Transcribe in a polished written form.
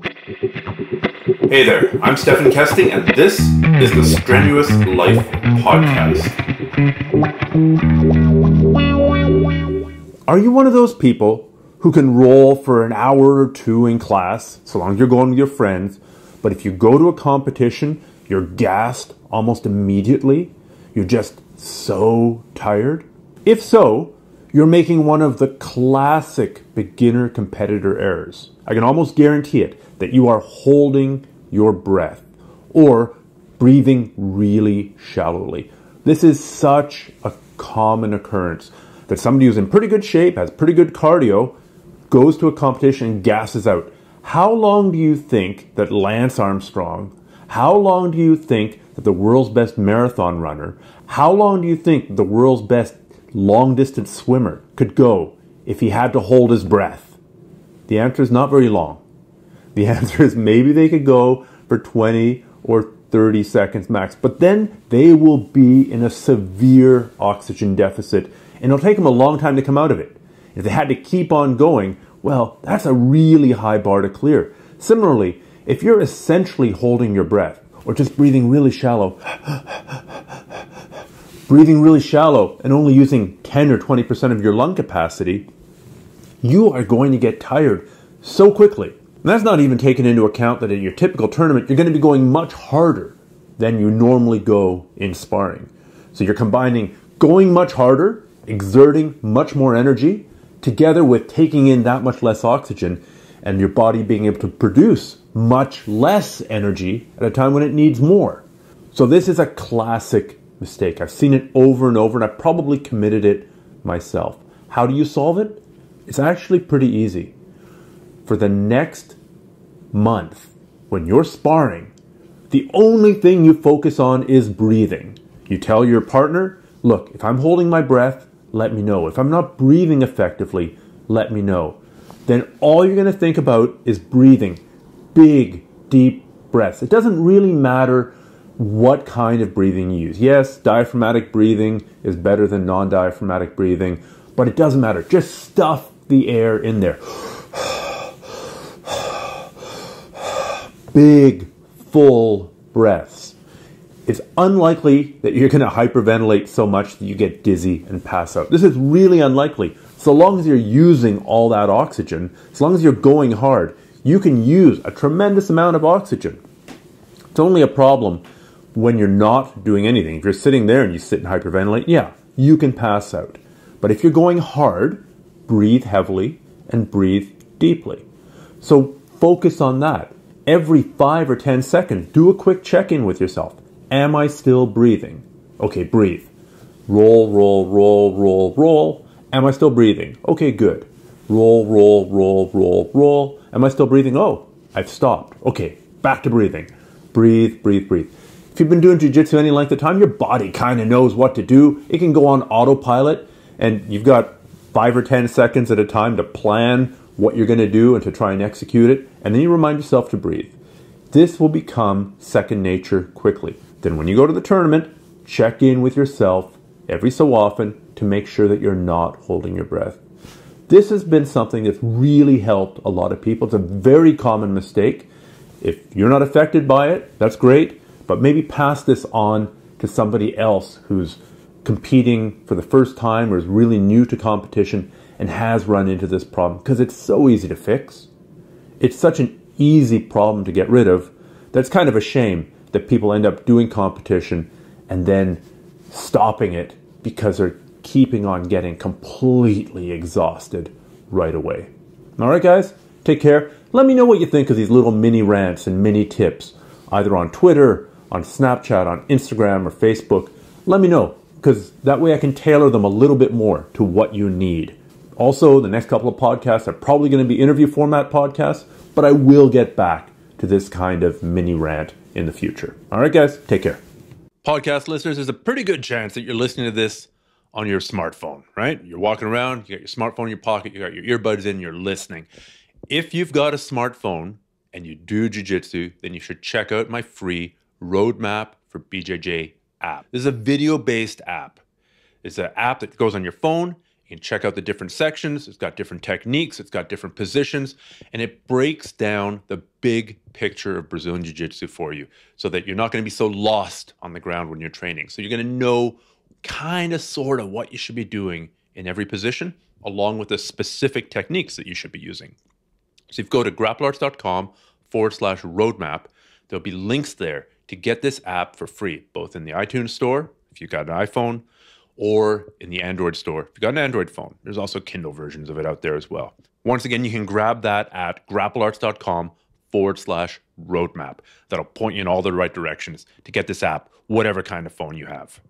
Hey there, I'm Stephan and this is the Strenuous Life Podcast. Are you one of those people who can roll for an hour or two in class, so long as you're going with your friends, but if you go to a competition, you're gassed almost immediately? You're just so tired? If so, you're making one of the classic beginner competitor errors. I can almost guarantee it, that you are holding your breath or breathing really shallowly. This is such a common occurrence that somebody who's in pretty good shape, has pretty good cardio, goes to a competition and gasses out. How long do you think that Lance Armstrong, how long do you think that the world's best marathon runner, how long do you think the world's best long distance swimmer could go if he had to hold his breath? The answer is not very long. The answer is maybe they could go for 20 or 30 seconds max, but then they will be in a severe oxygen deficit, and it'll take them a long time to come out of it. If they had to keep on going, well, that's a really high bar to clear. Similarly, if you're essentially holding your breath, or just breathing really shallow, and only using 10 or 20% of your lung capacity, you are going to get tired so quickly. And that's not even taking into account that in your typical tournament, you're going to be going much harder than you normally go in sparring. So you're combining going much harder, exerting much more energy, together with taking in that much less oxygen, and your body being able to produce much less energy at a time when it needs more. So this is a classic mistake. I've seen it over and over, and I've probably committed it myself. How do you solve it? It's actually pretty easy. For the next month, when you're sparring, the only thing you focus on is breathing. You tell your partner, look, if I'm holding my breath, let me know. If I'm not breathing effectively, let me know. Then all you're going to think about is breathing. Big, deep breaths. It doesn't really matter what kind of breathing you use. Yes, diaphragmatic breathing is better than non-diaphragmatic breathing, but it doesn't matter. Just stuff the air in there. Big, full breaths. It's unlikely that you're going to hyperventilate so much that you get dizzy and pass out. This is really unlikely. So long as you're using all that oxygen, as long as you're going hard, you can use a tremendous amount of oxygen. It's only a problem when you're not doing anything. If you're sitting there and you sit and hyperventilate, yeah, you can pass out. But if you're going hard, breathe heavily and breathe deeply. So focus on that. Every 5 or 10 seconds, do a quick check-in with yourself. Am I still breathing? Okay, breathe. Roll, roll, roll, roll, roll. Am I still breathing? Okay, good. Roll, roll, roll, roll, roll. Am I still breathing? Oh, I've stopped. Okay, back to breathing. Breathe, breathe, breathe. If you've been doing jiu-jitsu any length of time, your body kind of knows what to do. It can go on autopilot, and you've got 5 or 10 seconds at a time to plan what you're going to do and to try and execute it, and then you remind yourself to breathe. This will become second nature quickly. Then when you go to the tournament, check in with yourself every so often to make sure that you're not holding your breath. This has been something that's really helped a lot of people. It's a very common mistake. If you're not affected by it, that's great, but maybe pass this on to somebody else who's competing for the first time or is really new to competition and has run into this problem, because it's so easy to fix. It's such an easy problem to get rid of that's kind of a shame that people end up doing competition and then stopping it because they're keeping on getting completely exhausted right away. All right, guys, take care. Let me know what you think of these little mini rants and mini tips, either on Twitter, on Snapchat, on Instagram, or Facebook. Let me know, because that way I can tailor them a little bit more to what you need. Also, the next couple of podcasts are probably going to be interview format podcasts, but I will get back to this kind of mini rant in the future. All right, guys, take care. Podcast listeners, there's a pretty good chance that you're listening to this on your smartphone, right? You're walking around, you got your smartphone in your pocket, you got your earbuds in, you're listening. If you've got a smartphone and you do jiu-jitsu, then you should check out my free Roadmap for BJJ app. This is a video-based app. It's an app that goes on your phone. You can check out the different sections. It's got different techniques. It's got different positions. And it breaks down the big picture of Brazilian Jiu-Jitsu for you so that you're not going to be so lost on the ground when you're training. So you're going to know kind of, sort of what you should be doing in every position, along with the specific techniques that you should be using. So if you go to grapplearts.com/roadmap, there'll be links there to get this app for free, both in the iTunes store, if you've got an iPhone, or in the Android store, if you've got an Android phone. There's also Kindle versions of it out there as well. Once again, you can grab that at grapplearts.com/roadmap. That'll point you in all the right directions to get this app, whatever kind of phone you have.